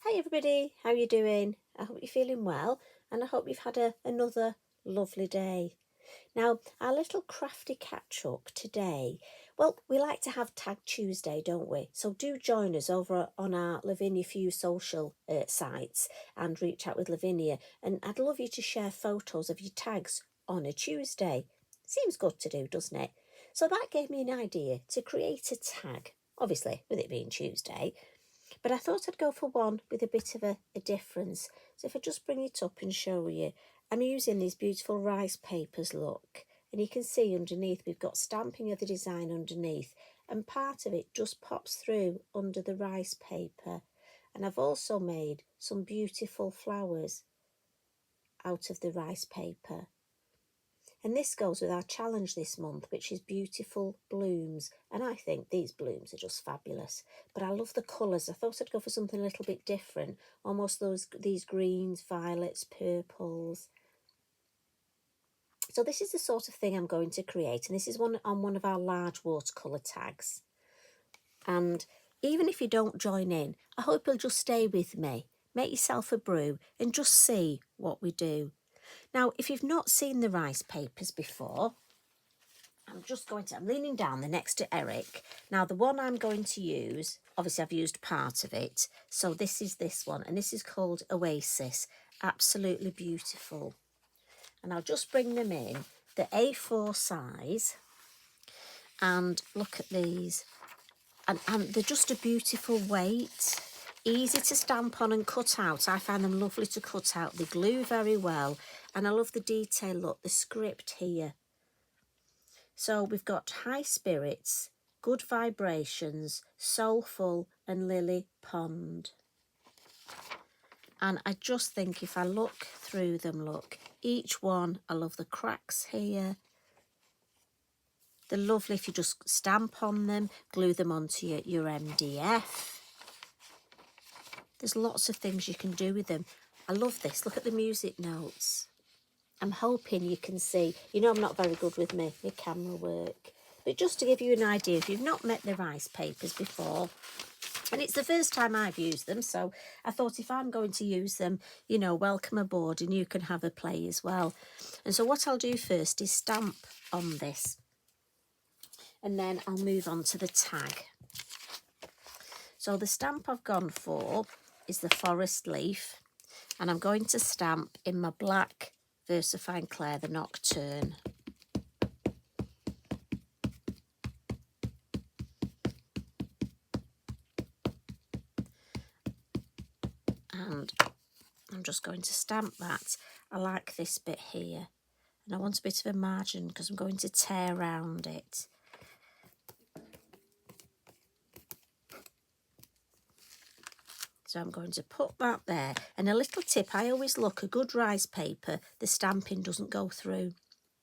Hi everybody, how are you doing? I hope you're feeling well and I hope you've had another lovely day. Now, our little crafty catch up today, well, we like to have Tag Tuesday, don't we? So do join us over on our Lavinia Fab social sites and reach out with Lavinia, and I'd love you to share photos of your tags on a Tuesday. Seems good to do, doesn't it? So that gave me an idea to create a tag, obviously with it being Tuesday. But I thought I'd go for one with a bit of a difference. So if I just bring it up and show you, I'm using these beautiful rice papers, look. And you can see underneath we've got stamping of the design underneath. And part of it just pops through under the rice paper. And I've also made some beautiful flowers out of the rice paper. And this goes with our challenge this month, which is beautiful blooms. And I think these blooms are just fabulous. But I love the colours. I thought I'd go for something a little bit different. Almost these greens, violets, purples. So this is the sort of thing I'm going to create. And this is on one of our large watercolour tags. And even if you don't join in, I hope you'll just stay with me. Make yourself a brew and just see what we do. Now, if you've not seen the rice papers before, I'm leaning down the next to Eric. Now, the one I'm going to use, obviously I've used part of it. So this is this one, and this is called Oasis. Absolutely beautiful. And I'll just bring them in, the A4 size. And look at these. And they're just a beautiful weight. Easy to stamp on and cut out. I find them lovely to cut out. They glue very well. And I love the detail, look, the script here. So we've got high spirits, good vibrations, soulful and lily pond. And I just think if I look through them, look, each one, I love the cracks here. They're lovely if you just stamp on them, glue them onto your MDF. There's lots of things you can do with them. I love this. Look at the music notes. I'm hoping you can see. You know I'm not very good with my camera work. But just to give you an idea, if you've not met the rice papers before, and it's the first time I've used them, so I thought if I'm going to use them, you know, welcome aboard and you can have a play as well. And so what I'll do first is stamp on this. And then I'll move on to the tag. So the stamp I've gone for is the forest leaf. And I'm going to stamp in my black Versafine Clair, the Nocturna. And I'm just going to stamp that. I like this bit here. And I want a bit of a margin because I'm going to tear around it. So I'm going to put that there. And a little tip, I always look, a good rice paper, the stamping doesn't go through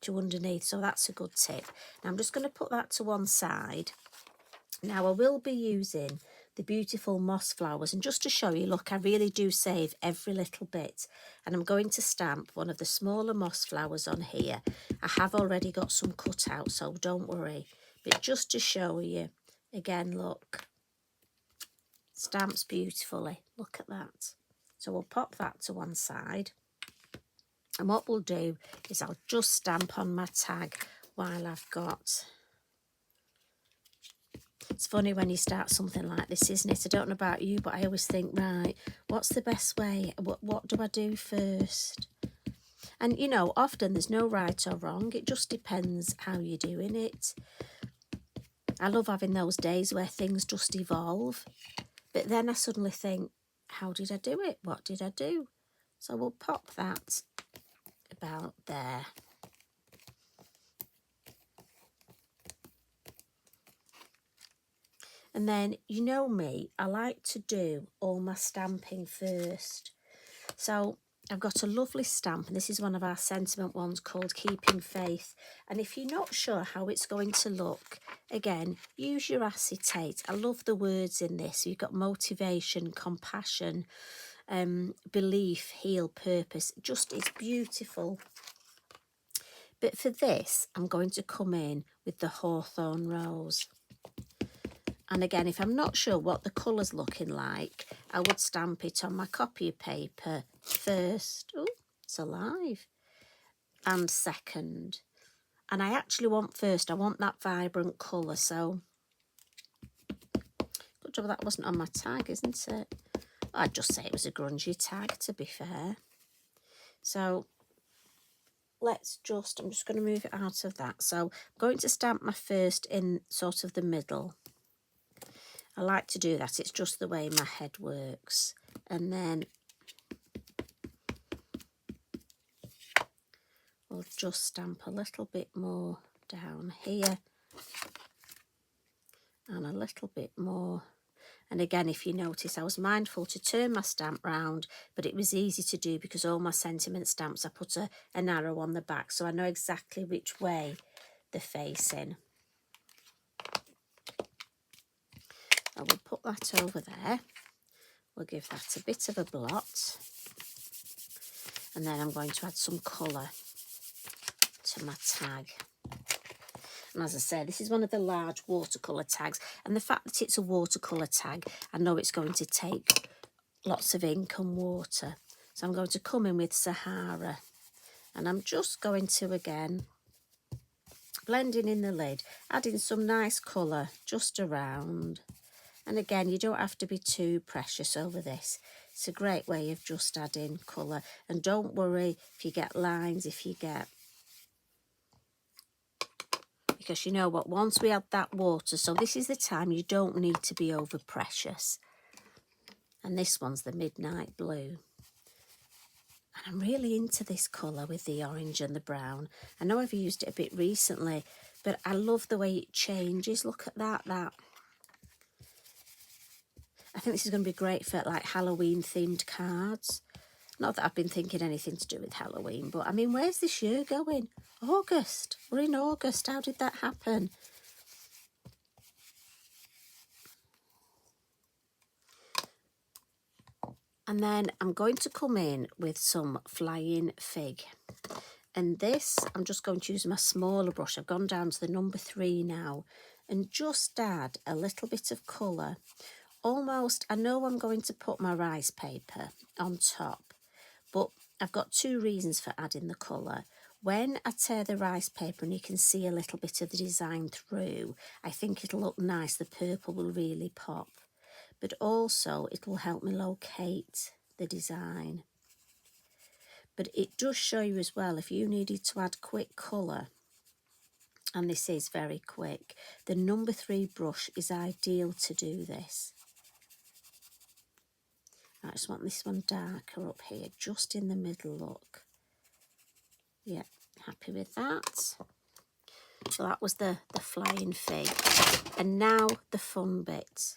to underneath. So that's a good tip. Now I'm just going to put that to one side. Now I will be using the beautiful moss flowers. And just to show you, look, I really do save every little bit. And I'm going to stamp one of the smaller moss flowers on here. I have already got some cut out, so don't worry. But just to show you, again, look. Stamps beautifully. Look at that. So we'll pop that to one side. And what we'll do is I'll just stamp on my tag while I've got... It's funny when you start something like this, isn't it? I don't know about you, but I always think, right, what's the best way? What do I do first? And, you know, often there's no right or wrong. It just depends how you're doing it. I love having those days where things just evolve. But then I suddenly think, how did I do it? What did I do? So we'll pop that about there. And then, you know me, I like to do all my stamping first. So I've got a lovely stamp, and this is one of our sentiment ones called Keeping Faith. And if you're not sure how it's going to look, again, use your acetate. I love the words in this. You've got motivation, compassion, belief, heal, purpose. Just, it's beautiful. But for this, I'm going to come in with the Hawthorne rose. And again, if I'm not sure what the colour's looking like, I would stamp it on my copy paper first. Oh, it's alive. And second. And I actually want first, I want that vibrant colour. So, good job that wasn't on my tag, isn't it? I'd just say it was a grungy tag, to be fair. So, let's just, I'm just going to move it out of that. So, I'm going to stamp my first in sort of the middle. I like to do that, it's just the way my head works. And then we'll just stamp a little bit more down here. And a little bit more. And again, if you notice, I was mindful to turn my stamp round, but it was easy to do because all my sentiment stamps, I put an arrow on the back, so I know exactly which way they're facing. I will put that over there. We'll give that a bit of a blot. And then I'm going to add some colour to my tag. And as I said, this is one of the large watercolour tags. And the fact that it's a watercolour tag, I know it's going to take lots of ink and water. So I'm going to come in with Sahara. And I'm just going to, again, blending in the lid, adding some nice colour just around. And again, you don't have to be too precious over this. It's a great way of just adding colour. And don't worry if you get lines, if you get... Because you know what, once we add that water, so this is the time you don't need to be over precious. And this one's the Midnight Blue. And I'm really into this colour with the orange and the brown. I know I've used it a bit recently, but I love the way it changes. Look at that. I think this is going to be great for like Halloween themed cards. Not that I've been thinking anything to do with Halloween, but I mean, where's this year going? August. We're in August. How did that happen? And then I'm going to come in with some Flying Fig. And this, I'm just going to use my smaller brush. I've gone down to the number 3 now. And just add a little bit of colour. Almost, I know I'm going to put my rice paper on top. But I've got 2 reasons for adding the colour. When I tear the rice paper and you can see a little bit of the design through, I think it'll look nice. The purple will really pop. But also it will help me locate the design. But it does show you as well, if you needed to add quick colour, and this is very quick, the number 3 brush is ideal to do this. I just want this one darker up here, just in the middle, look. Yeah, happy with that. So that was the Flying Fig. And now the fun bit.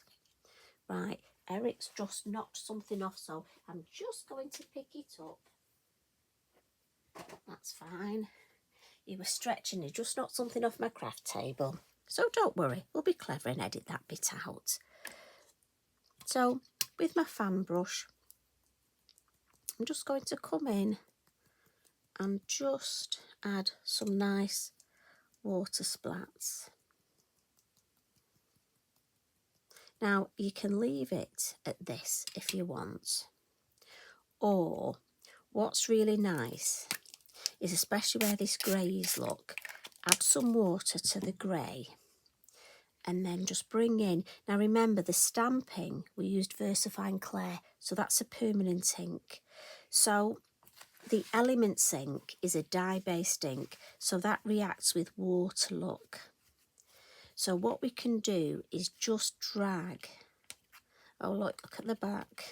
Right, Eric's just knocked something off, so I'm just going to pick it up. That's fine. He was stretching, he just knocked something off my craft table. So don't worry, we'll be clever and edit that bit out. So with my fan brush, I'm just going to come in and just add some nice water splats. Now you can leave it at this if you want. Or what's really nice is, especially where this greys look, add some water to the grey and then just bring in. Now remember, the stamping, we used Versafine Clair, so that's a permanent ink. So the Elements ink is a dye-based ink, so that reacts with water, look. So what we can do is just drag, oh look at the back,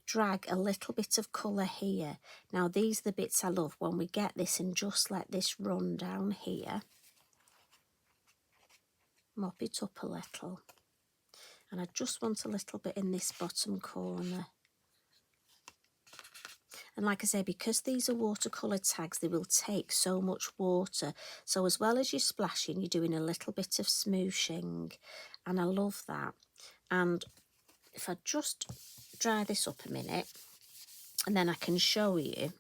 drag a little bit of colour here. Now these are the bits I love, when we get this and just let this run down here. Mop it up a little. And I just want a little bit in this bottom corner. And like I say, because these are watercolour tags, they will take so much water. So as well as you're splashing, you're doing a little bit of smooshing. And I love that. And if I just dry this up a minute, and then I can show you.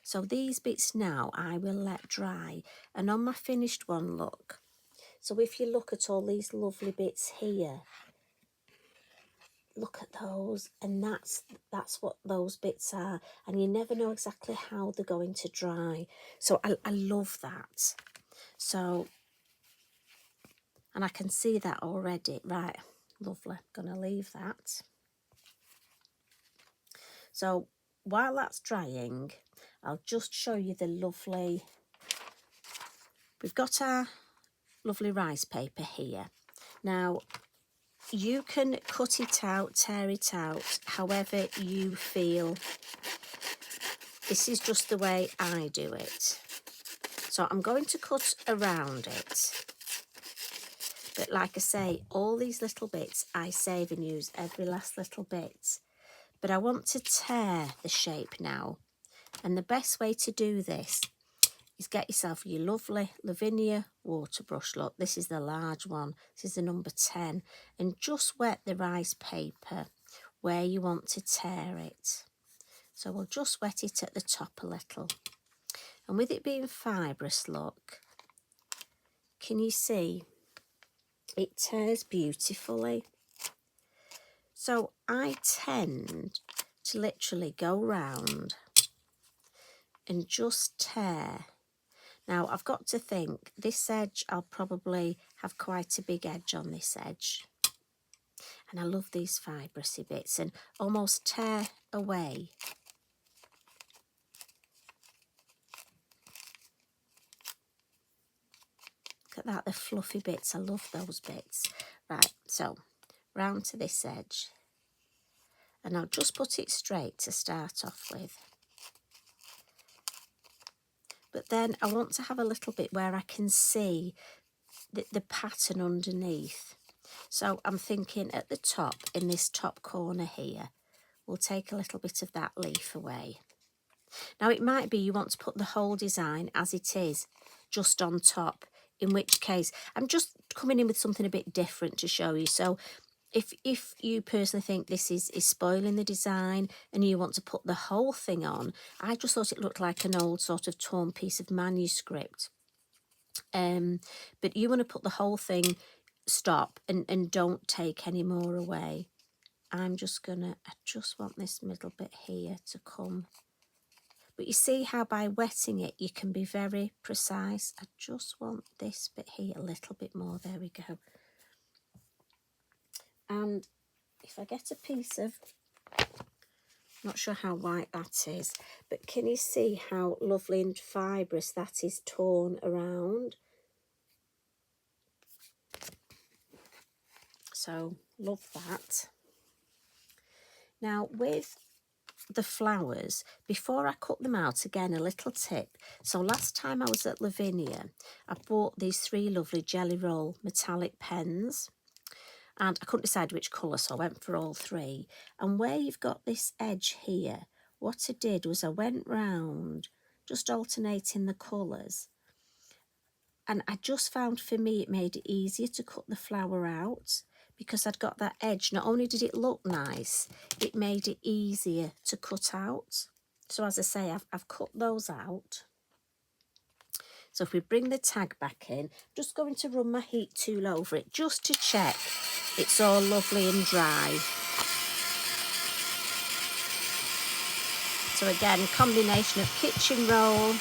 So these bits now I will let dry. And on my finished one, look, So if you look at all these lovely bits here, look at those, and that's what those bits are, and you never know exactly how they're going to dry. So I love that. So, and I can see that already. Right, lovely. Gonna leave that. So while that's drying, I'll just show you the lovely, we've got our lovely rice paper here. Now, you can cut it out, tear it out, however you feel. This is just the way I do it. So I'm going to cut around it. But like I say, all these little bits I save and use, every last little bit. But I want to tear the shape now. And the best way to do this is get yourself your lovely Lavinia water brush. Look, this is the large one. This is the number 10. And just wet the rice paper where you want to tear it. So we'll just wet it at the top a little. And with it being fibrous, look, can you see? It tears beautifully. So I tend to literally go round and just tear. Now, I've got to think, this edge, I'll probably have quite a big edge on this edge. And I love these fibrousy bits, and almost tear away. Look at that, the fluffy bits. I love those bits. Right, so round to this edge. And I'll just put it straight to start off with. But then I want to have a little bit where I can see the pattern underneath. So I'm thinking at the top, in this top corner here, we'll take a little bit of that leaf away. Now it might be you want to put the whole design as it is, just on top, in which case I'm just coming in with something a bit different to show you. So if you personally think this is spoiling the design and you want to put the whole thing on, I just thought it looked like an old sort of torn piece of manuscript. But you want to put the whole thing, stop, and don't take any more away. I just want this middle bit here to come. But you see how by wetting it, you can be very precise. I just want this bit here a little bit more. There we go. And if I get a piece of, not sure how white that is, but can you see how lovely and fibrous that is torn around? So, love that. Now, with the flowers, before I cut them out, again, a little tip. So last time I was at Lavinia, I bought these 3 lovely Jelly Roll metallic pens. And I couldn't decide which colour, so I went for all 3. And where you've got this edge here, what I did was I went round, just alternating the colours. And I just found for me it made it easier to cut the flower out because I'd got that edge. Not only did it look nice, it made it easier to cut out. So as I say, I've cut those out. So if we bring the tag back in, I'm just going to run my heat tool over it just to check it's all lovely and dry. So again, a combination of kitchen roll.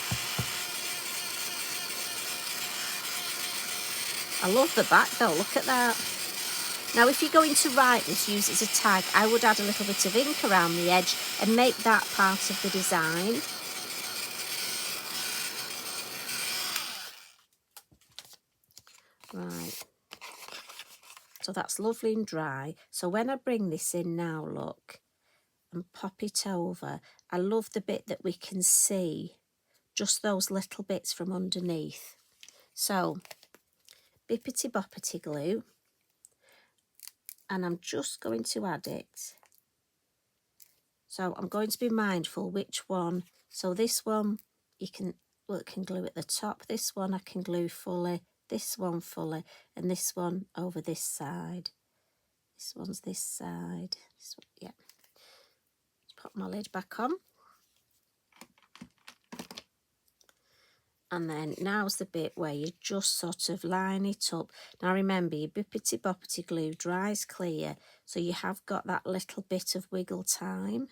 I love the back though, look at that. Now if you're going to write this, use it as a tag, I would add a little bit of ink around the edge and make that part of the design. Right, so that's lovely and dry. So when I bring this in now, look, and pop it over, I love the bit that we can see, just those little bits from underneath. So, bippity boppity glue, and I'm just going to add it. So I'm going to be mindful which one. So this one, you can, well, it can glue at the top. This one I can glue fully, this one fully, and this one over this side. This one's this side. This one, yeah. Let's pop my lid back on. And then now's the bit where you just sort of line it up. Now remember, your bippity boppity glue dries clear, so you have got that little bit of wiggle time.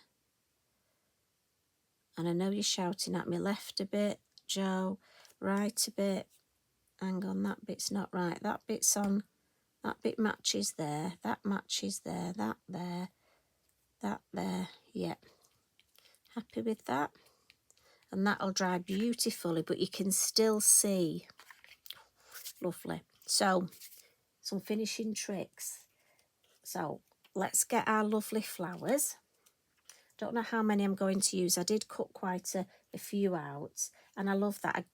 And I know you're shouting at me, left a bit, Joe, right a bit. Hang on, that bit's not right. That bit's on, that bit matches there, that matches there, that there, that there. Yeah, happy with that? And that'll dry beautifully, but you can still see. Lovely. So, some finishing tricks. So, let's get our lovely flowers. Don't know how many I'm going to use. I did cut quite a few out, and I love that. I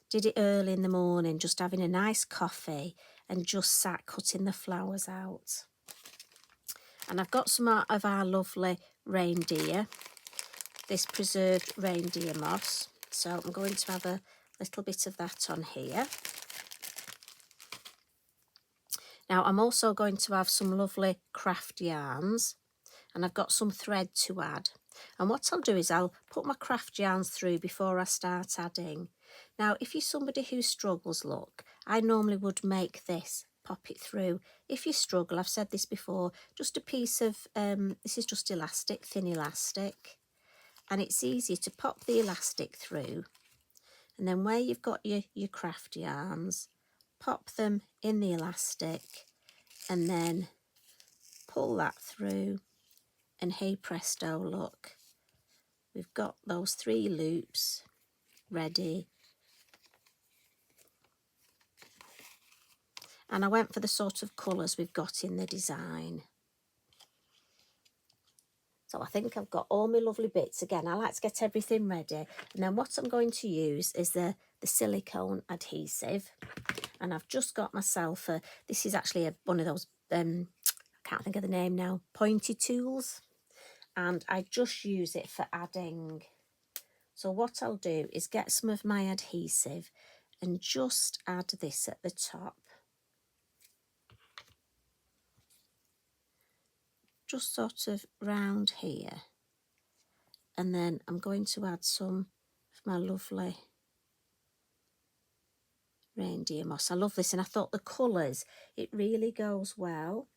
did it early in the morning, just having a nice coffee and just sat cutting the flowers out. And I've got some out of our lovely reindeer, this preserved reindeer moss. So I'm going to have a little bit of that on here. Now I'm also going to have some lovely craft yarns, and I've got some thread to add. And what I'll do is I'll put my craft yarns through before I start adding. Now, if you're somebody who struggles, look, I normally would make this, pop it through. If you struggle, I've said this before, just a piece of, this is just elastic, thin elastic. And it's easy to pop the elastic through. And then where you've got your craft yarns, pop them in the elastic and then pull that through. And hey presto, look, we've got those 3 loops ready. And I went for the sort of colours we've got in the design. So I think I've got all my lovely bits. Again, I like to get everything ready. And then what I'm going to use is the silicone adhesive. And I've just got myself this is actually one of those, I can't think of the name now, pointy tools. And I just use it for adding. So what I'll do is get some of my adhesive and just add this at the top. Just sort of round here. And then I'm going to add some of my lovely reindeer moss. I love this, and I thought the colours, it really goes well.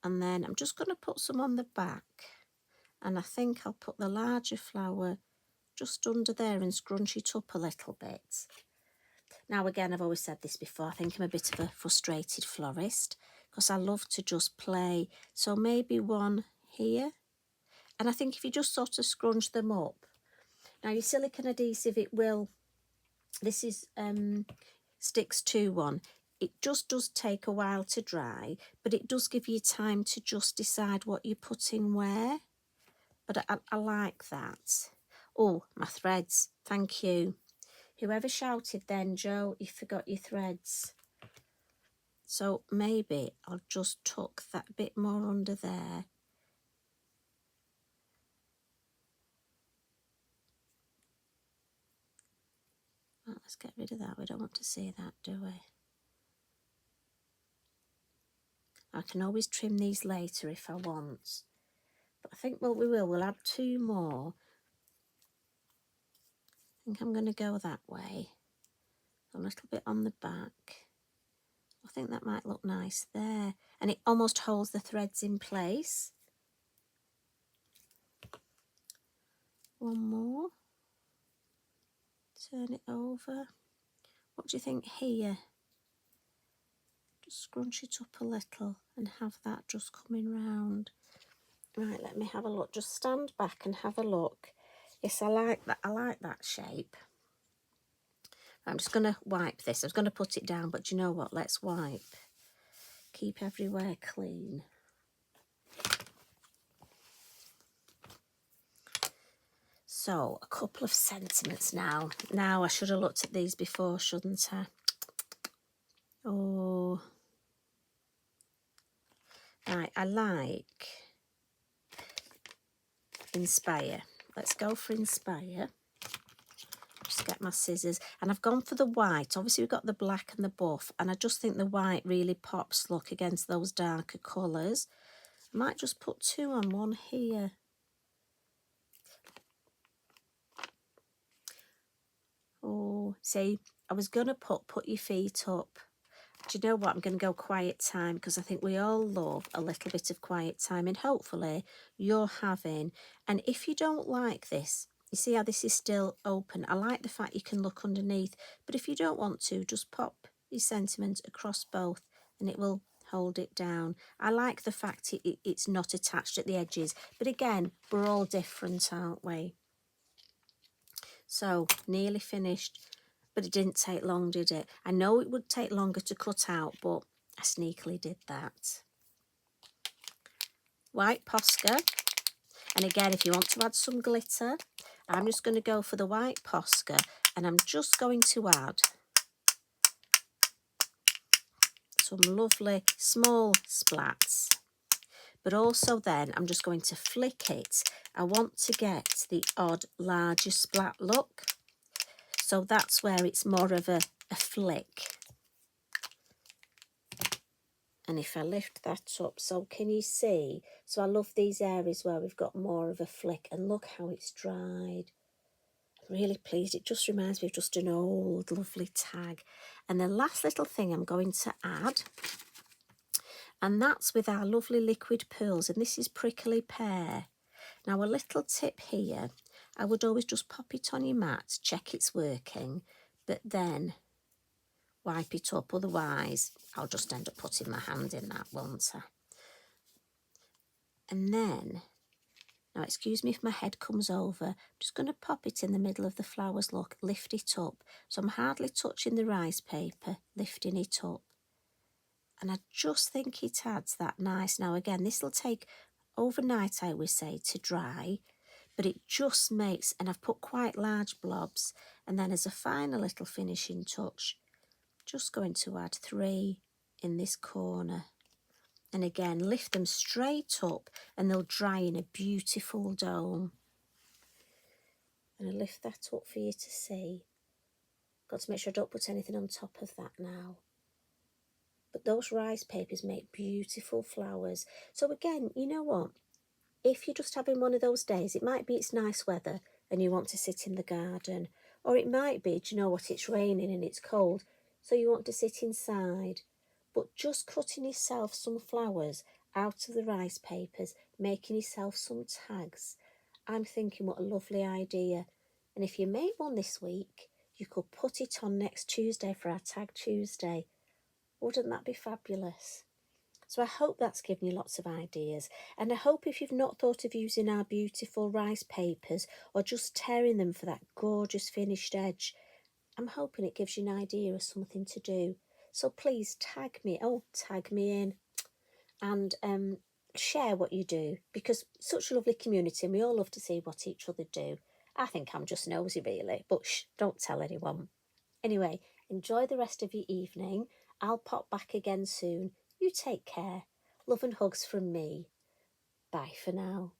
And then I'm just going to put some on the back. And I think I'll put the larger flower just under there and scrunch it up a little bit. Now, again, I've always said this before, I think I'm a bit of a frustrated florist because I love to just play. So maybe one here. And I think if you just sort of scrunch them up. Now, your silicone adhesive, it will, this is Sticks 2-1. It just does take a while to dry, but it does give you time to just decide what you're putting where. But I like that. Oh, my threads, thank you. Whoever shouted then, Joe, you forgot your threads. So maybe I'll just tuck that bit more under there. Right, let's get rid of that. We don't want to see that, do we? I can always trim these later if I want. But I think, well, we will. We'll add 2 more. I think I'm going to go that way. A little bit on the back. I think that might look nice there. And it almost holds the threads in place. 1 more. Turn it over. What do you think here? Just scrunch it up a little and have that just coming round. Right, let me have a look. Just stand back and have a look. Yes, I like that. I like that shape. I'm just going to wipe this. I was going to put it down, but do you know what? Let's wipe. Keep everywhere clean. So, a couple of sentiments now. Now, I should have looked at these before, shouldn't I? Oh. Right, I like Inspire. Let's go for Inspire. Just get my scissors. And I've gone for the white. Obviously, we've got the black and the buff. And I just think the white really pops, look, against those darker colours. I might just put 2 on, one here. Oh, see, I was going to put your feet up. Do you know what? I'm going to go quiet time because I think we all love a little bit of quiet time, and hopefully you're having. And if you don't like this, you see how this is still open. I like the fact you can look underneath, but if you don't want to, just pop your sentiment across both and it will hold it down. I like the fact it's not attached at the edges, but again, we're all different, aren't we? So nearly finished, but it didn't take long, did it? I know it would take longer to cut out, but I sneakily did that. White Posca, and again, if you want to add some glitter, I'm just going to go for the white Posca, and I'm just going to add some lovely small splats. But also then I'm just going to flick it. I want to get the odd larger splat look. So that's where it's more of a flick. And if I lift that up, so can you see? So I love these areas where we've got more of a flick, and look how it's dried. I'm really pleased. It just reminds me of just an old lovely tag. And the last little thing I'm going to add, and that's with our lovely Liquid Pearls, and this is Prickly Pear. Now a little tip here, I would always just pop it on your mat, check it's working, but then wipe it up, otherwise I'll just end up putting my hand in that, won't I? And then, now excuse me if my head comes over, I'm just going to pop it in the middle of the flowers, look, lift it up. So I'm hardly touching the rice paper, lifting it up. And I just think it adds that nice, now again, this will take overnight, I always say, to dry, but it just makes, and I've put quite large blobs, and then as a final little finishing touch, just going to add 3 in this corner. And again, lift them straight up and they'll dry in a beautiful dome. And I lift that up for you to see. Got to make sure I don't put anything on top of that now. But those rice papers make beautiful flowers. So again, you know what? If you're just having one of those days, it might be it's nice weather and you want to sit in the garden. Or it might be, do you know what, it's raining and it's cold, so you want to sit inside. But just cutting yourself some flowers out of the rice papers, making yourself some tags, I'm thinking what a lovely idea. And if you make one this week, you could put it on next Tuesday for our Tag Tuesday. Wouldn't that be fabulous? So I hope that's given you lots of ideas, and I hope if you've not thought of using our beautiful rice papers or just tearing them for that gorgeous finished edge, I'm hoping it gives you an idea of something to do. So please tag me in, and share what you do, because it's such a lovely community and we all love to see what each other do. I think I'm just nosy really, but shh, don't tell anyone. Anyway, enjoy the rest of your evening. I'll pop back again soon. You take care. Love and hugs from me. Bye for now.